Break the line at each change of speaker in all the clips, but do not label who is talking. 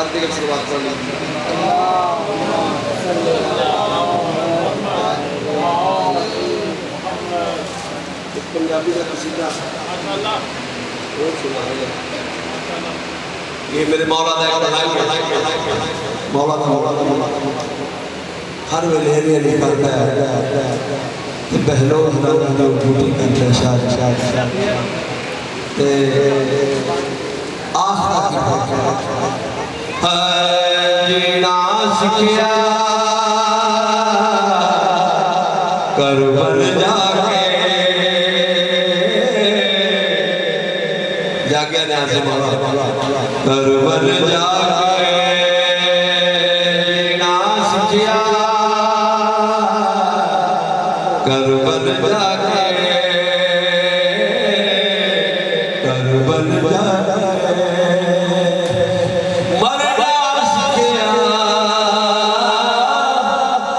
بات دیگر سے بات کرنا پنجابی کا قصیدہ بہت سنا ہے یہ میرے مولا دا مولا دا ہر ویلے علی کرتا ہے کہ بہلو ہمارا ڈیوٹی کرتا ہے شاہ آخر جینا سکھیا کربل جا کے جاگیا نیاز سے مولا کربل جا کے جینا سکھیا کربل جا کے کربل جا کے مرنا سکھیا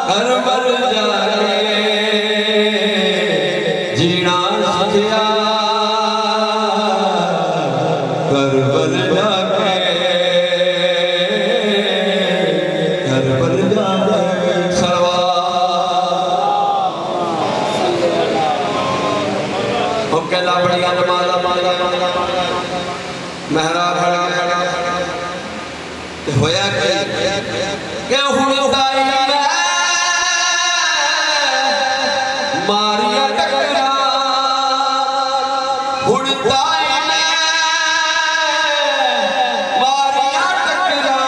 کربل جا کے جینا سکھیا کربل جا کے کربل جا کے سلوات کہلا بڑھیا نمازہ محراب ہویا کہ ہڑتائی میں ماریا ٹکرا ہڑتائی میں ماریا ٹکرا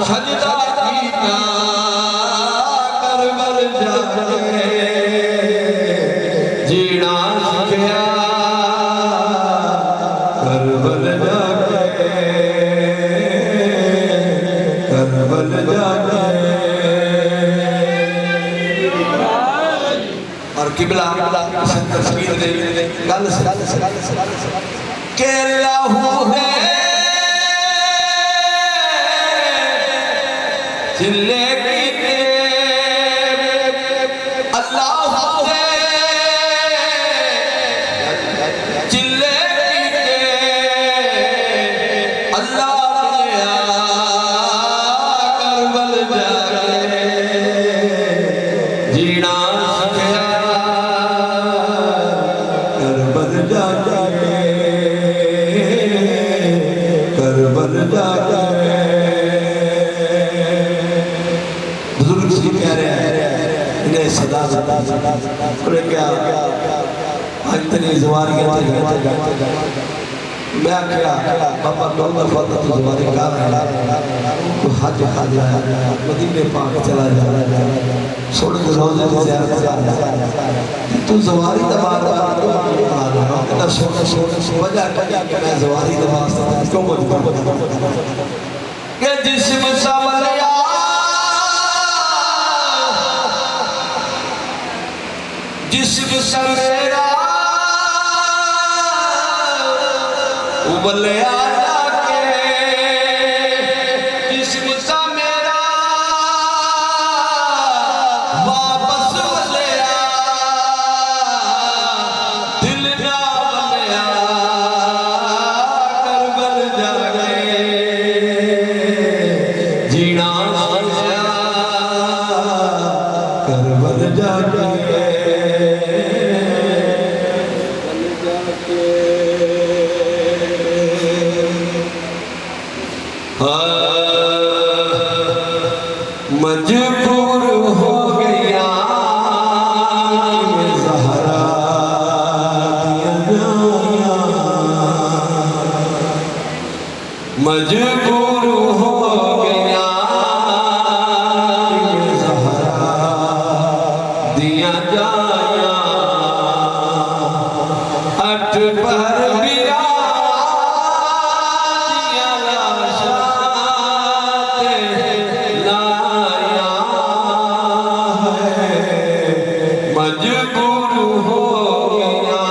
سجدہ کیتا کربل جا کے جینا سکھیا کربل جا کے کربل جا کے اور قبلہ تصویر دے گل سے کہ لہو ہے چلے کی اللہ ہے چلے کی اللہ کربل جا کے جینا سکھیا کربل جا کے کربل جا کے بزرگ سی کہہ رہے ہیں انہیں صدا انہیں کیا اتنی زواری میں کیا بابا دولہ فاتح تو زواری کہا رہا ہے تو حج ہے مدینے پاک چلا جا سوڑ کے روزے کی زیارت جا تو زواری دبار اتنا سوڑ وجہ کہ میں زواری دبار کیوں مجھے کہ جسم سملیا جسم سمیرا ابلیا جا کے جسم سمیرا واپس بلیا دل نہ بلیا کربل جا کے جینا سکھیا کربل جا کے مجبور ہو گیا زہرا دیا مجبور ہو گیا زہرا دیا جایا اٹھ پر برا مجبور ہو گیا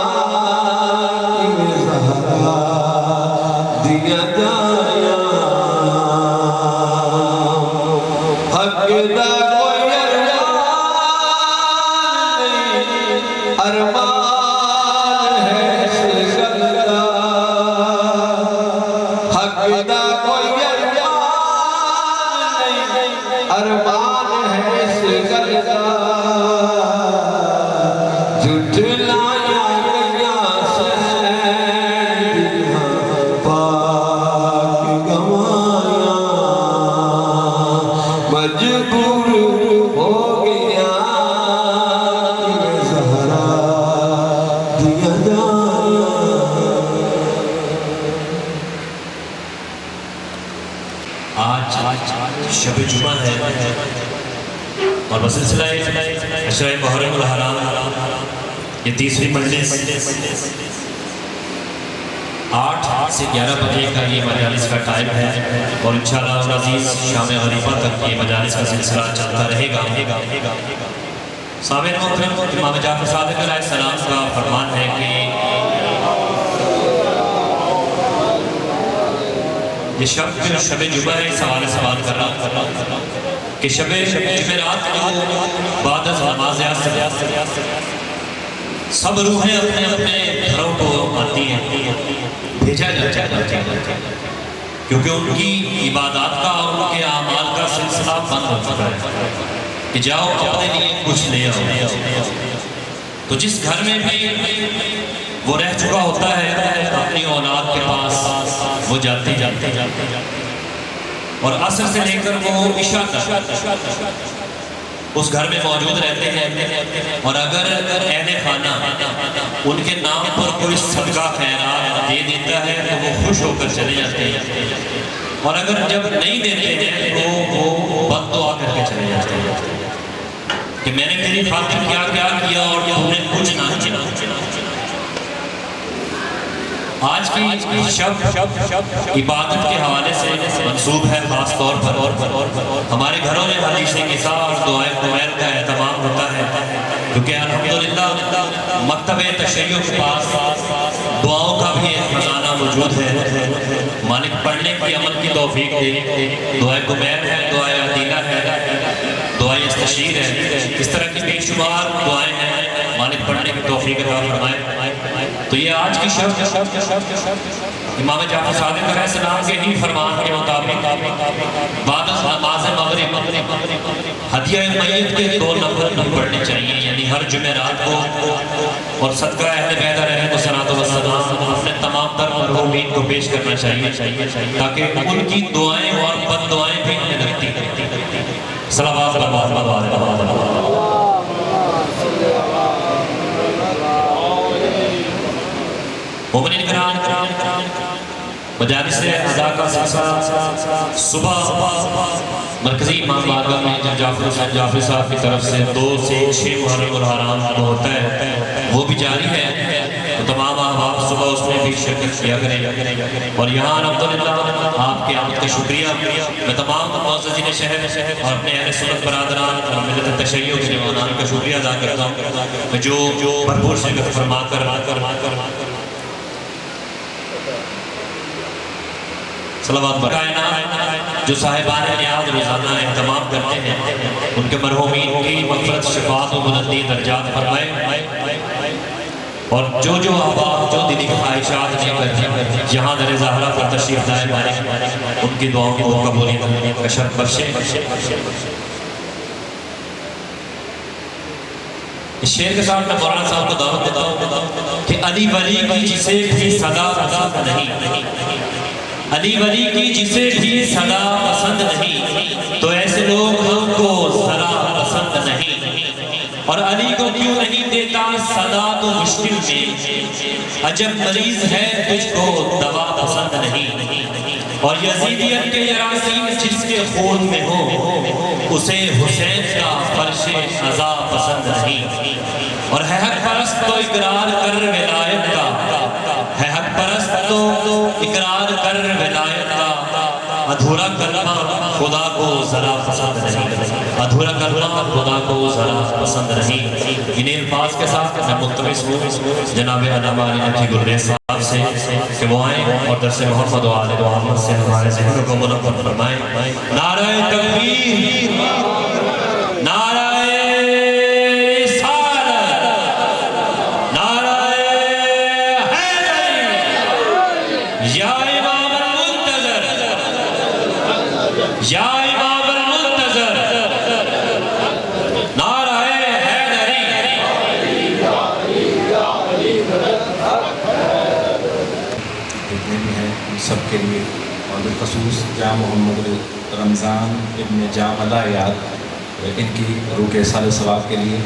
زہرا دیا جایا حق دا کوئی ارمان ہے سلسلہ حق دا
آج شب جمعہ ہے اور بسلسلہ عشرہ محرم الحرام یہ تیسری مجلس 8 سے 11 بجے کا یہ مجالس کا ٹائم ہے اور انشاءاللہ العزیز شام غریبہ تک یہ مجالس کا سلسلہ چلتا رہے گا. سامعین محترم، امام جعفر صادق علیہ السلام کا فرمان ہے کہ یہ شب جمعہ ہے. اس حوالے سے بات کر رہا ہوں کہ شب جمعرات کو بعد از نماز عصر سب روحیں اپنے اپنے گھروں کو آتی ہیں، بھیجا جاتا ہے کیونکہ ان کی عبادات کا اور ان کے اعمال کا سلسلہ بند ہو چکا ہے کہ جاؤ اپنے لیے کچھ لے آؤ. تو جس گھر میں بھی وہ رہ چکا ہوتا ہے اپنی اولاد کے پاس وہ جاتے اور عصر سے لے کر وہ عشاء تک اس گھر میں موجود رہتے ہیں. اور اگر اہل خانہ ان کے نام پر کوئی صدقہ خیرات دے دیتا ہے تو وہ خوش ہو کر چلے جاتے ہیں، اور اگر جب نہیں دیتے ہیں تو وہ بد دعا کر کے چلے جاتے ہیں کہ میں نے تیری خاطر کیا کیا کیا اور تم نے کچھ نہ کیا. آج کی شب عبادت کے حوالے سے منسوب ہے خاص طور پر. ہمارے گھروں میں حدیث نساء اور دعائے قمیل کا اہتمام ہوتا ہے کیونکہ الحمدللہ مکتب تشیع کے پاس دعاؤں کا بھی ایک خزانہ موجود ہے. مالک پڑھنے کی عمل کی توفیق دے. دعائے قمیل ہے، دعائے عدیلہ ہے، دعائے استشیر ہے، اس طرح کی بے شمار دعائیں ہیں. مالک پڑھنے کی توفیق عطا فرمائے. تو یہ آج کی شب امام جعفر صادق علیہ السلام کے ہی فرمان کے مطابق بعد از نماز مغرب ہدیہ میت کے 2 نفل بھی پڑھنے چاہیے، یعنی ہر جمعرات کو. اور صدقہ اہل بیت علیہ الصلوۃ والسلام اپنے تمام تر مرحومین کو پیش کرنا چاہیے تاکہ ان کی دعائیں اور بد دعائیں بھی ہمیں لگتی ہیں. صلوات مومنین کرام، مجالس ادا کا سلسلہ صبح مرکزی امام بارگاہ میں جعفر صاحب کی طرف سے 2 سے 6 محرم الحرام ہوتا ہے وہ بھی جاری ہے. تو تمام احباب صبح اس میں بھی شرکت کیا کریں. اور یہاں الحمدللہ آپ کے آمد کا شکریہ میں تمام معززین شہر اور اپنے اہل سنت برادران اور ملت تشیع کے جوانان کا شکریہ ادا کرتا ہوں جو بھرپور شرکت فرما کر صلوات پر کائنات جو صاحبان نیاز روزانہ اہتمام کرتے ہیں ان کے مرحومین کی مغفرت، شفاعت و بلندی درجات فرمائے. اور جو احباب جو دلی کی خواہشات لے کر جہاں در زہرا پر تشریف لائے مالک ان کی دعاؤں کو قبولیت کا شرف بخشے. اس شعر کے ساتھ میں مولانا صاحب کو دعوت دیتا ہوں کہ علی ولی کی جسے بھی صدا پسند نہیں، علی ولی کی جسے بھی صدا پسند نہیں تو ایسے لوگ ہم کو ذرا پسند نہیں. اور علی کو کیوں نہیں دیتا صدا تو مشکل میں، عجب مریض ہے تجھ کو دوا پسند نہیں. اور یزیدیت کے جراثیم جس کے خون میں ہو اسے حسین کا فرش عزا پسند نہیں. اور ہے حق پرست تو اقرار کر ولایت کا، ہے حق پرست تو اقرار کر ولایت کا، ادھورا کلمہ خدا کو ذرا پسند نہیں، ادھورا کلمہ خدا کو ذرا پسند نہیں. انہیں الفاظ کے ساتھ میں ملتمس ہوں جناب علامہ علی نقی گلریز صاحب سے کہ وہ آئیں اور درس محمد و آل محمد سے ہمارے ذہنوں کو منور فرمائیں. نعرہ تکبیر، نعرہ یا امام المنتظر، نعرہ حیدری.
جتنے بھی ہیں ان سب کے لیے اور بالخصوص جاں محمد رمضان ابن جاں مدایات ان کی روح کے سال ثواب کے لیے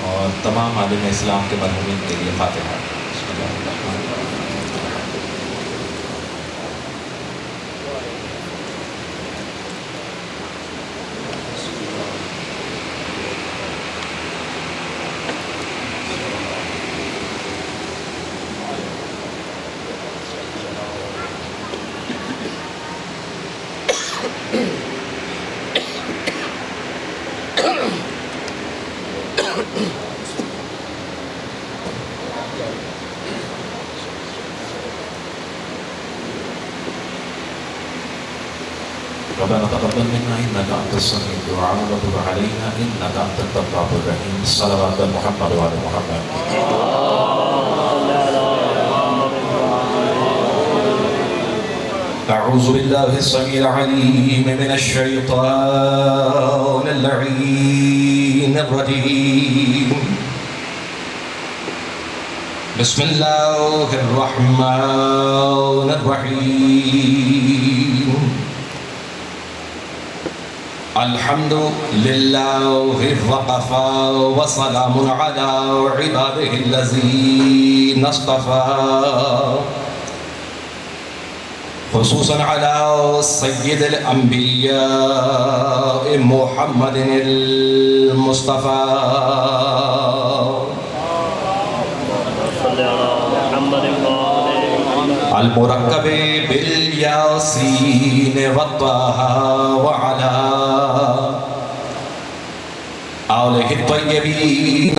اور تمام عالم اسلام کے مرحومین کے لیے فاتحہ. ربنا تقبل منا انك انت السميع الدعاء وتب علينا انك انت التواب الرحيم صلوات محمد وعلى محمد. أعوذ بالله السميع العليم من الشيطان اللعين الرجيم. بسم الله الرحمن الرحيم. الحمد لله وقفا وسلام على عباده الذين اصطفى خصوصا على سيد الأنبياء محمد المصطفى المركب بالياسين والطه وعلى آله الطيبين